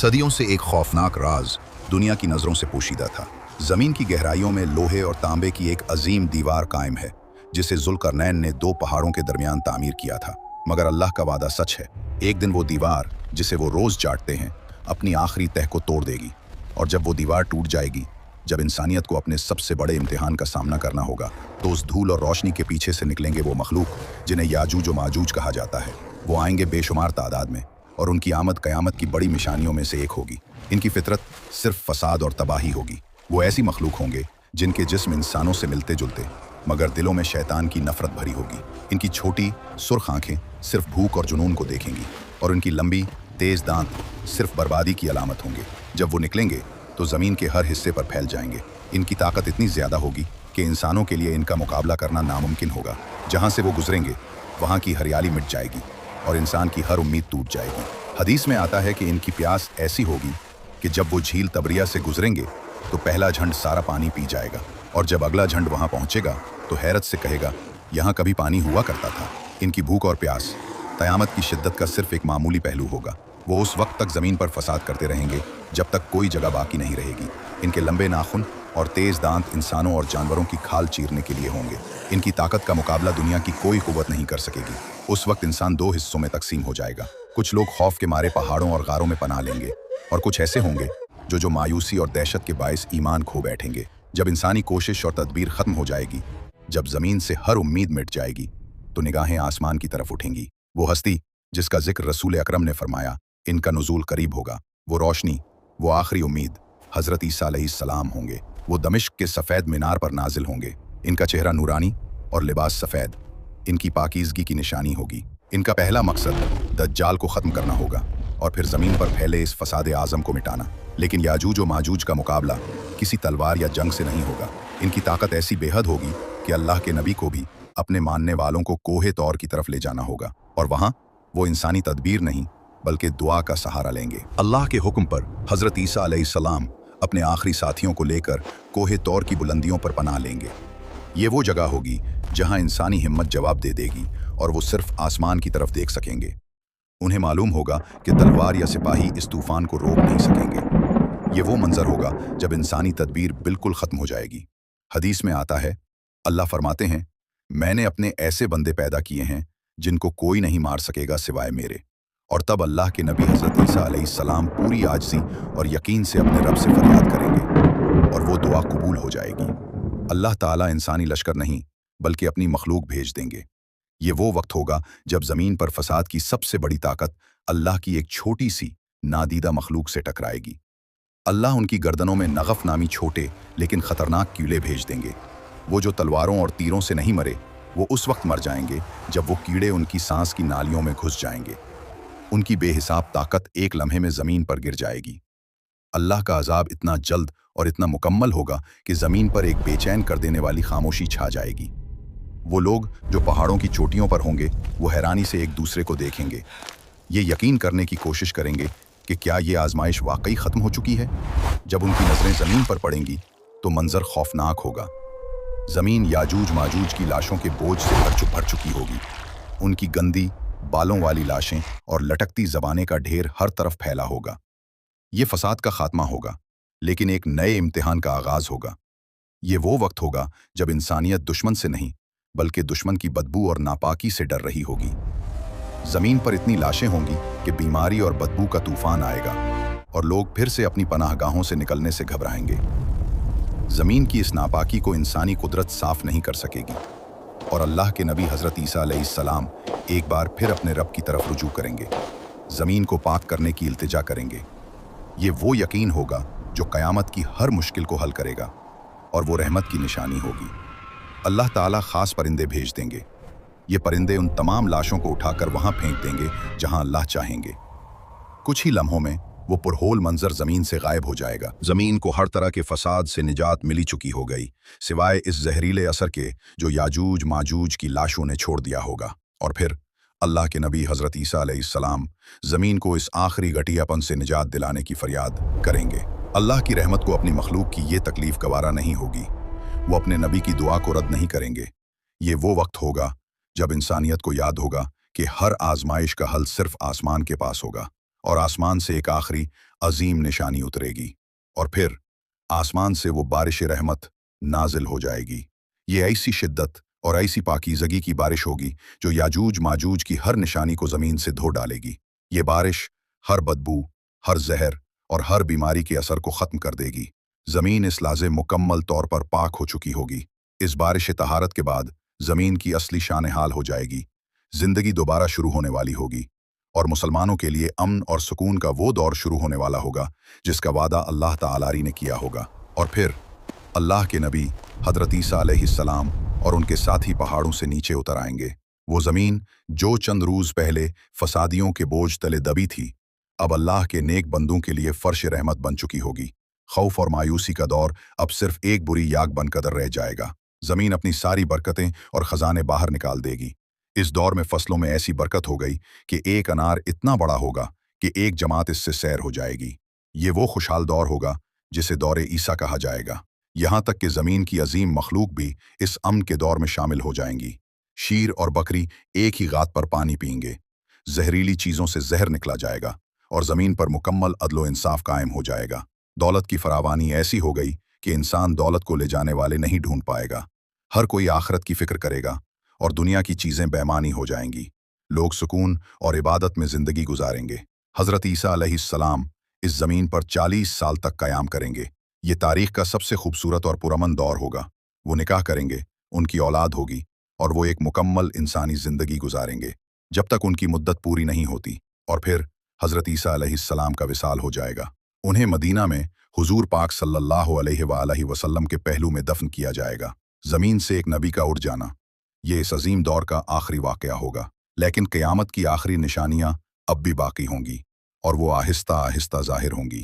सदियों से एक खौफनाक राज दुनिया की नज़रों से पोशीदा था। ज़मीन की गहराइयों में लोहे और तांबे की एक अजीम दीवार कायम है, जिसे ज़ुल्करनैन ने दो पहाड़ों के दरमियान तामीर किया था। मगर अल्लाह का वादा सच है, एक दिन वो दीवार, जिसे वो रोज़ चाटते हैं, अपनी आखिरी तह को तोड़ देगी। और जब वो दीवार टूट जाएगी, जब इंसानियत को अपने सबसे बड़े इम्तिहान का सामना करना होगा, तो उस धूल और रोशनी के पीछे से निकलेंगे वो मखलूक जिन्हें याजूज और माजूज कहा जाता है। वो आएंगे बेशुमार तादाद में, और उनकी आमद क़यामत की बड़ी निशानियों में से एक होगी। इनकी फितरत सिर्फ फसाद और तबाही होगी। वो ऐसी मखलूक होंगे जिनके जिस्म इंसानों से मिलते जुलते, मगर दिलों में शैतान की नफरत भरी होगी। इनकी छोटी सुर्ख आंखें सिर्फ भूख और जुनून को देखेंगी, और उनकी लंबी तेज दांत सिर्फ बर्बादी की अलामत होंगे। जब वो निकलेंगे तो ज़मीन के हर हिस्से पर फैल जाएंगे। इनकी ताकत इतनी ज़्यादा होगी कि इंसानों के लिए इनका मुकाबला करना नामुमकिन होगा। जहाँ से वो गुजरेंगे वहाँ की हरियाली मिट जाएगी और इंसान की हर उम्मीद टूट जाएगी। हदीस में आता है कि इनकी प्यास ऐसी होगी कि जब वो झील तबरिया से गुजरेंगे तो पहला झंड सारा पानी पी जाएगा, और जब अगला झंड वहाँ पहुँचेगा तो हैरत से कहेगा, यहाँ कभी पानी हुआ करता था। इनकी भूख और प्यास क़यामत की शिद्दत का सिर्फ एक मामूली पहलू होगा। वो उस वक्त तक ज़मीन पर फसाद करते रहेंगे जब तक कोई जगह बाकी नहीं रहेगी। इनके लंबे नाखून और तेज़ दांत इंसानों और जानवरों की खाल चीरने के लिए होंगे। इनकी ताकत का मुकाबला दुनिया की कोई कुव्वत नहीं कर सकेगी। उस वक्त इंसान दो हिस्सों में तकसीम हो जाएगा। कुछ लोग खौफ के मारे पहाड़ों और गारों में पनाह लेंगे, और कुछ ऐसे होंगे जो मायूसी और दहशत के बायस ईमान खो बैठेंगे। जब इंसानी कोशिश और तदबीर ख़त्म हो जाएगी, जब ज़मीन से हर उम्मीद मिट जाएगी, तो निगाहें आसमान की तरफ उठेंगी। वो हस्ती जिसका जिक्र रसूल अकरम ने फरमाया, इनका नुज़ूल करीब होगा। वो रोशनी, वो आखिरी उम्मीद हज़रत ईसा अलैहिस्सलाम होंगे। वो दमिश्क के सफ़ेद मीनार पर नाजिल होंगे। इनका चेहरा नूरानी और लिबास सफ़ेद इनकी पाकीज़गी की निशानी होगी। इनका पहला मकसद दज्जाल को ख़त्म करना होगा और फिर ज़मीन पर फैले इस फसाद आज़म को मिटाना। लेकिन याजूज और माजूज का मुकाबला किसी तलवार या जंग से नहीं होगा। इनकी ताकत ऐसी बेहद होगी कि अल्लाह के नबी को भी अपने मानने वालों को कोहे तौर की तरफ ले जाना होगा, और वहाँ वो इंसानी तदबीर नहीं बल्कि दुआ का सहारा लेंगे। अल्लाह के हुक्म पर हज़रत ईसा अलैहिस्सलाम अपने आखिरी साथियों को लेकर कोहे तौर की बुलंदियों पर पनाह लेंगे। ये वो जगह होगी जहाँ इंसानी हिम्मत जवाब दे देगी और वो सिर्फ आसमान की तरफ देख सकेंगे। उन्हें मालूम होगा कि तलवार या सिपाही इस तूफान को रोक नहीं सकेंगे। ये वो मंजर होगा जब इंसानी तदबीर बिल्कुल ख़त्म हो जाएगी। हदीस में आता है, अल्लाह फरमाते हैं, मैंने अपने ऐसे बंदे पैदा किए हैं जिनको कोई नहीं मार सकेगा सिवाय मेरे। और तब अल्लाह के नबी हज़रत ईसा अलैहिस्सलाम पूरी आजिज़ी और यकीन से अपने रब से फरियाद करेंगे, और वो दुआ कबूल हो जाएगी। अल्लाह ताला इंसानी लश्कर नहीं बल्कि अपनी मखलूक भेज देंगे। ये वो वक्त होगा जब ज़मीन पर फसाद की सबसे बड़ी ताकत अल्लाह की एक छोटी सी नादीदा मखलूक से टकराएगी। अल्लाह उनकी गर्दनों में नगफ नामी छोटे लेकिन ख़तरनाक कीड़े भेज देंगे। वो जो तलवारों और तीरों से नहीं मरे, वो उस वक्त मर जाएंगे जब वो कीड़े उनकी सांस की नालियों में घुस जाएंगे। उनकी बेहिसाब ताकत एक लम्हे में ज़मीन पर गिर जाएगी। अल्लाह का अजाब इतना जल्द और इतना मुकम्मल होगा कि ज़मीन पर एक बेचैन कर देने वाली खामोशी छा जाएगी। वो लोग जो पहाड़ों की चोटियों पर होंगे, वो हैरानी से एक दूसरे को देखेंगे। ये यकीन करने की कोशिश करेंगे कि क्या ये आजमाइश वाकई ख़त्म हो चुकी है। जब उनकी नज़रें ज़मीन पर पड़ेंगी तो मंजर खौफनाक होगा। ज़मीन याजूज माजूज की लाशों के बोझ से भर चुकी होगी। उनकी गंदी बालों वाली लाशें और लटकती ज़बानें का ढेर हर तरफ फैला होगा। ये फसाद का खात्मा होगा, लेकिन एक नए इम्तिहान का आगाज़ होगा। ये वो वक्त होगा जब इंसानियत दुश्मन से नहीं बल्कि दुश्मन की बदबू और नापाकी से डर रही होगी। ज़मीन पर इतनी लाशें होंगी कि बीमारी और बदबू का तूफान आएगा, और लोग फिर से अपनी पनाहगाहों से निकलने से घबराएंगे। ज़मीन की इस नापाकी को इंसानी कुदरत साफ नहीं कर सकेगी, और अल्लाह के नबी हज़रत ईसा अलैहिस्सलाम एक बार फिर अपने रब की तरफ रुजू करेंगे, ज़मीन को पाक करने की इल्तिजा करेंगे। ये वो यकीन होगा जो क़यामत की हर मुश्किल को हल करेगा, और वो रहमत की निशानी होगी। अल्लाह ताला ख़ास परिंदे भेज देंगे। ये परिंदे उन तमाम लाशों को उठाकर वहाँ फेंक देंगे जहाँ अल्लाह चाहेंगे। कुछ ही लम्हों में वो पुरहोल मंजर ज़मीन से गायब हो जाएगा। ज़मीन को हर तरह के फसाद से निजात मिली चुकी हो गई, सिवाय इस जहरीले असर के जो याजूज माजूज की लाशों ने छोड़ दिया होगा। और फिर अल्लाह के नबी हज़रत ईसा अलैहिस्सलाम ज़मीन को इस आखिरी घटियापन से निजात दिलाने की फरियाद करेंगे। अल्लाह की रहमत को अपनी मखलूक की ये तकलीफ़ गवारा नहीं होगी। वो अपने नबी की दुआ को रद्द नहीं करेंगे। ये वो वक्त होगा जब इंसानियत को याद होगा कि हर आजमाइश का हल सिर्फ आसमान के पास होगा, और आसमान से एक आखिरी अजीम निशानी उतरेगी और फिर आसमान से वो बारिश रहमत नाजिल हो जाएगी। ये ऐसी शिद्दत और ऐसी पाकीज़गी की बारिश होगी जो याजूज माजूज की हर निशानी को ज़मीन से धो डालेगी। ये बारिश हर बदबू, हर जहर और हर बीमारी के असर को ख़त्म कर देगी। ज़मीन इस लाज़े मुकम्मल तौर पर पाक हो चुकी होगी। इस बारिश तहारत के बाद ज़मीन की असली शान हाल हो जाएगी। ज़िंदगी दोबारा शुरू होने वाली होगी और मुसलमानों के लिए अमन और सुकून का वो दौर शुरू होने वाला होगा जिसका वादा अल्लाह ताला ने किया होगा। और फिर अल्लाह के नबी हज़रत ईसा अलैहिस्सलाम और उनके साथी पहाड़ों से नीचे उतर आएंगे। वो ज़मीन जो चंद रोज़ पहले फसादियों के बोझ तले दबी थी, अब अल्लाह के नेक बंदों के लिए फ़र्श रहमत बन चुकी होगी। खौफ और मायूसी का दौर अब सिर्फ एक बुरी याग बनकर रह जाएगा। ज़मीन अपनी सारी बरकतें और ख़जाने बाहर निकाल देगी। इस दौर में फसलों में ऐसी बरकत हो गई कि एक अनार इतना बड़ा होगा कि एक जमात इससे सैर हो जाएगी। ये वो खुशहाल दौर होगा जिसे दौरे ईसा कहा जाएगा। यहाँ तक कि ज़मीन की अजीम मखलूक भी इस अमन के दौर में शामिल हो जाएंगी। शीर और बकरी एक ही गात पर पानी पीएंगे, जहरीली चीज़ों से जहर निकला जाएगा और ज़मीन पर मुकम्मल अदलो इंसाफ कायम हो जाएगा। दौलत की फरावानी ऐसी हो गई कि इंसान दौलत को ले जाने वाले नहीं ढूंढ पाएगा। हर कोई आखिरत की फिक्र करेगा और दुनिया की चीज़ें बेमानी हो जाएंगी। लोग सुकून और इबादत में ज़िंदगी गुजारेंगे। हज़रत ईसा अलैहिस्सलाम इस ज़मीन पर 40 साल तक क़याम करेंगे। ये तारीख़ का सबसे खूबसूरत और पुरअमन दौर होगा। वो निकाह करेंगे, उनकी औलाद होगी और वो एक मुकम्मल इंसानी ज़िंदगी गुजारेंगे जब तक उनकी मुद्दत पूरी नहीं होती। और फिर हज़रत ईसा अलैहिस्सलाम का विसाल हो जाएगा। उन्हें मदीना में हुजूर पाक सल्लल्लाहु अलैहि वसल्लम के पहलू में दफन किया जाएगा। ज़मीन से एक नबी का उठ जाना ये इस अजीम दौर का आखिरी वाक़या होगा। लेकिन क़यामत की आखिरी निशानियाँ अब भी बाकी होंगी और वो आहिस्ता आहिस्ता ज़ाहिर होंगी।